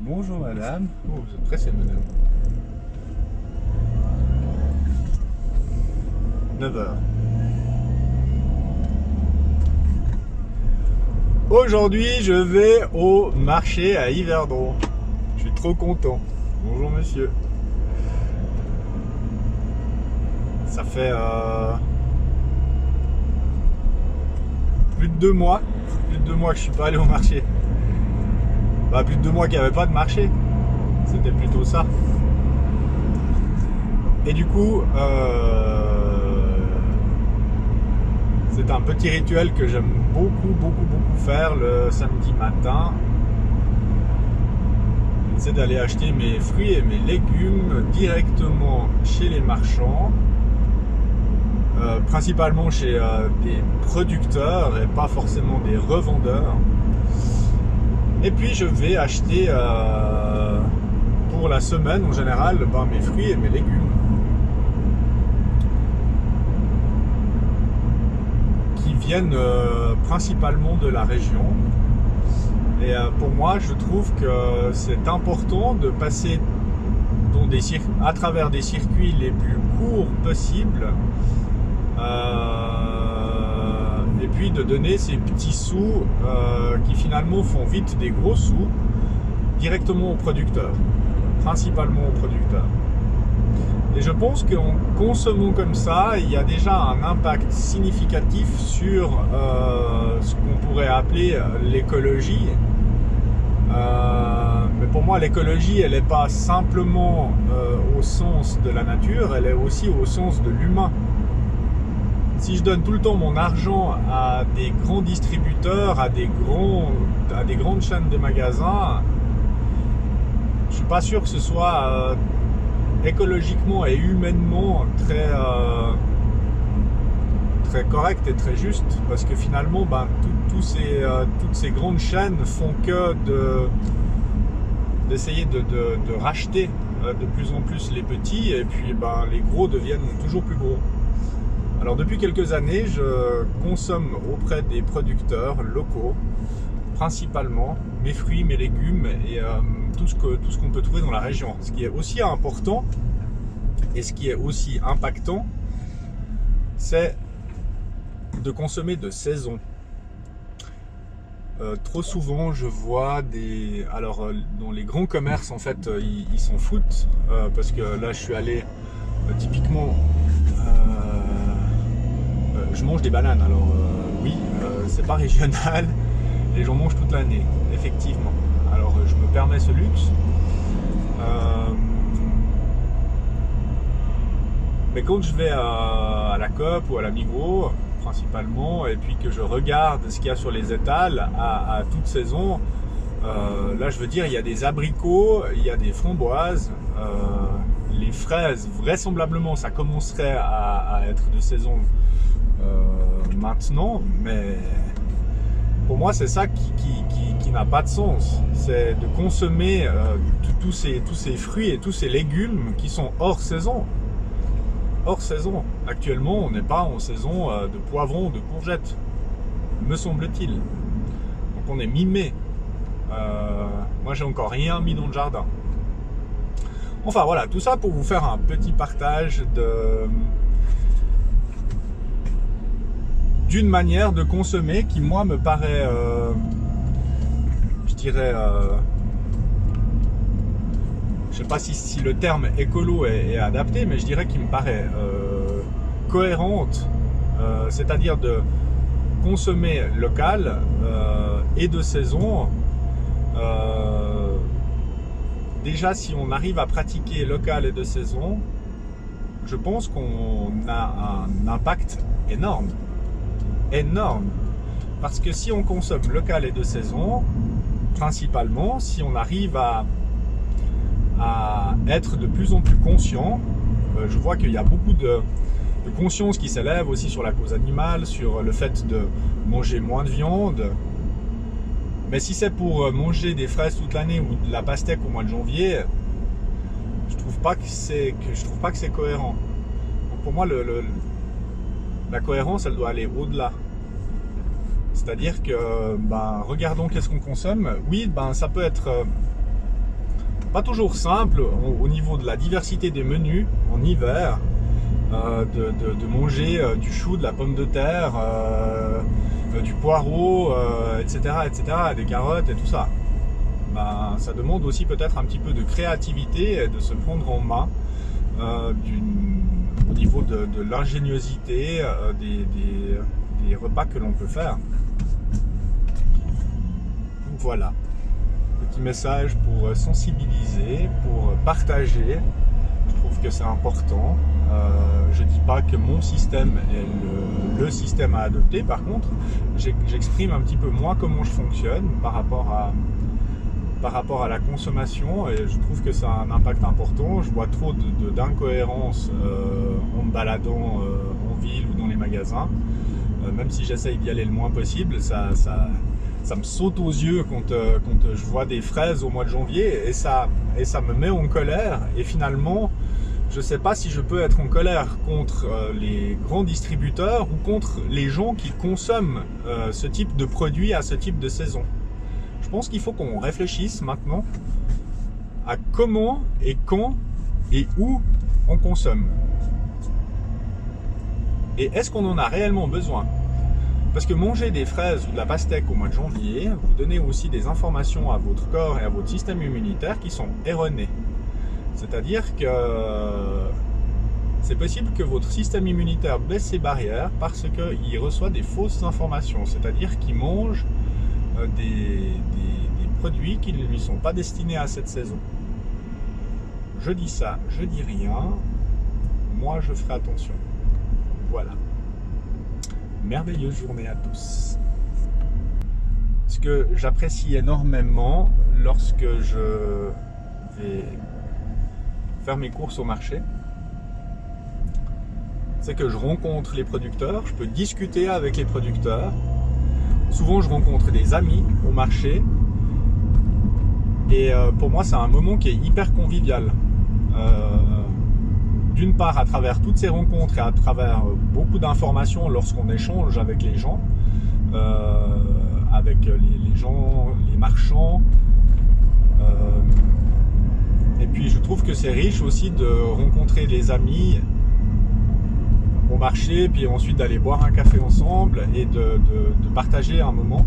Bonjour madame. Oh, vous êtes pressée madame. 9h. Aujourd'hui, je vais au marché à Yverdon. Je suis trop content. Bonjour monsieur. Ça fait plus de 2 mois. Plus de 2 mois que je suis pas allé au marché. Bah, plus de 2 mois qu'il n'y avait pas de marché. C'était plutôt ça. Et du coup, c'est un petit rituel que j'aime beaucoup faire le samedi matin. C'est d'aller acheter mes fruits et mes légumes directement chez les marchands. Principalement chez des producteurs et pas forcément des revendeurs. Et puis je vais acheter pour la semaine en général mes fruits et mes légumes qui viennent principalement de la région. Et pour moi, je trouve que c'est important de passer à travers des circuits les plus courts possibles. Et puis de donner ces petits sous qui finalement font vite des gros sous directement aux producteurs, principalement aux producteurs. Et je pense qu'en consommant comme ça, il y a déjà un impact significatif sur ce qu'on pourrait appeler l'écologie. Mais pour moi, l'écologie, elle n'est pas simplement au sens de la nature, elle est aussi au sens de l'humain. Si je donne tout le temps mon argent à des grands distributeurs, à des grandes chaînes de magasins, je suis pas sûr que ce soit écologiquement et humainement très correct et très juste, parce que finalement, toutes ces grandes chaînes font que d'essayer de racheter de plus en plus les petits, et puis les gros deviennent toujours plus gros. Alors depuis quelques années, je consomme auprès des producteurs locaux, principalement mes fruits, mes légumes et tout ce qu'on peut trouver dans la région. Ce qui est aussi important et ce qui est aussi impactant, c'est de consommer de saison. Trop souvent, je vois dans les grands commerces, en fait, ils s'en foutent parce que là, je suis allé typiquement. Je mange des bananes, alors oui, c'est pas régional et j'en mange toute l'année, effectivement. Alors je me permets ce luxe. Mais quand je vais à la Coop ou à la Migros, principalement, et puis que je regarde ce qu'il y a sur les étals à toute saison, là je veux dire, il y a des abricots, il y a des framboises, les fraises, vraisemblablement ça commencerait à être de saison maintenant, mais pour moi c'est ça qui n'a pas de sens. C'est de consommer tous ces fruits et tous ces légumes qui sont hors saison. Hors saison. Actuellement, on n'est pas en saison de poivrons, de courgettes, me semble-t-il. Donc on est mi-mai. Moi j'ai encore rien mis dans le jardin. Enfin voilà, tout ça pour vous faire un petit partage d'une manière de consommer qui moi me paraît, je dirais, je sais pas si le terme écolo est adapté, mais je dirais qu'il me paraît cohérente, c'est-à-dire de consommer local et de saison. Déjà, si on arrive à pratiquer local et de saison, je pense qu'on a un impact énorme. Parce que si on consomme local et de saison, principalement, si on arrive à être de plus en plus conscient, je vois qu'il y a beaucoup de conscience qui s'élève aussi sur la cause animale, sur le fait de manger moins de viande. Mais si c'est pour manger des fraises toute l'année ou de la pastèque au mois de janvier, je trouve pas que c'est cohérent. Donc pour moi, la cohérence, elle doit aller au-delà. C'est-à-dire que, regardons qu'est-ce qu'on consomme. Oui, ça peut être pas toujours simple au niveau de la diversité des menus en hiver, de manger du chou, de la pomme de terre, du poireau, etc., des carottes et tout ça. Ben, ça demande aussi peut-être un petit peu de créativité et de se prendre en main au niveau de l'ingéniosité des repas que l'on peut faire. Donc voilà, petit message pour sensibiliser, pour partager. Je trouve que c'est important. Je ne dis pas que mon système est le système à adopter. Par contre, j'exprime un petit peu moi comment je fonctionne par rapport à la consommation, et je trouve que ça a un impact important. Je vois trop d'incohérences en me baladant en ville ou dans les magasins. Même si j'essaye d'y aller le moins possible, ça me saute aux yeux quand je vois des fraises au mois de janvier, et ça me met en colère. Et finalement, je ne sais pas si je peux être en colère contre les grands distributeurs ou contre les gens qui consomment ce type de produits à ce type de saison. Je pense qu'il faut qu'on réfléchisse maintenant à comment et quand et où on consomme. Et est-ce qu'on en a réellement besoin? Parce que manger des fraises ou de la pastèque au mois de janvier, vous donnez aussi des informations à votre corps et à votre système immunitaire qui sont erronées. C'est-à-dire que c'est possible que votre système immunitaire baisse ses barrières parce qu'il reçoit des fausses informations. C'est-à-dire qu'il mange des produits qui ne lui sont pas destinés à cette saison. Je dis ça, je dis rien. Moi, je ferai attention. Voilà. Merveilleuse journée à tous. Ce que j'apprécie énormément lorsque je vais faire mes courses au marché, c'est que je rencontre les producteurs, je peux discuter avec les producteurs. Souvent, je rencontre des amis au marché. Et pour moi, c'est un moment qui est hyper convivial. D'une part, à travers toutes ces rencontres et à travers beaucoup d'informations lorsqu'on échange avec les gens, avec les gens, les marchands. Et puis, je trouve que c'est riche aussi de rencontrer des amis au marché, puis ensuite d'aller boire un café ensemble et de partager un moment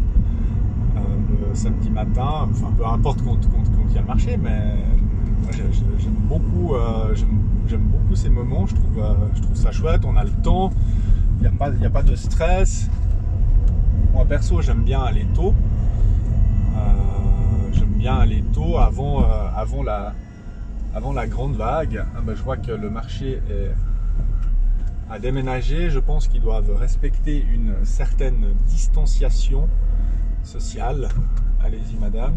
le samedi matin, enfin peu importe quand il y a le marché, mais moi j'aime beaucoup ces moments. Je trouve ça chouette, on a le temps, il n'y a pas de stress. Moi perso, j'aime bien aller tôt, avant la grande vague. Je vois que le marché a déménagé. Je pense qu'ils doivent respecter une certaine distanciation sociale. Allez-y madame.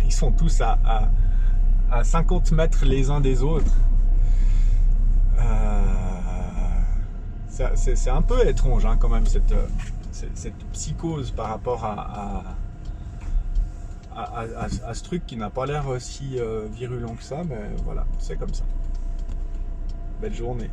Ils sont tous à 50 mètres les uns des autres. C'est un peu étrange quand même cette psychose par rapport à ce truc qui n'a pas l'air si virulent que ça, mais voilà, c'est comme ça. Belle journée.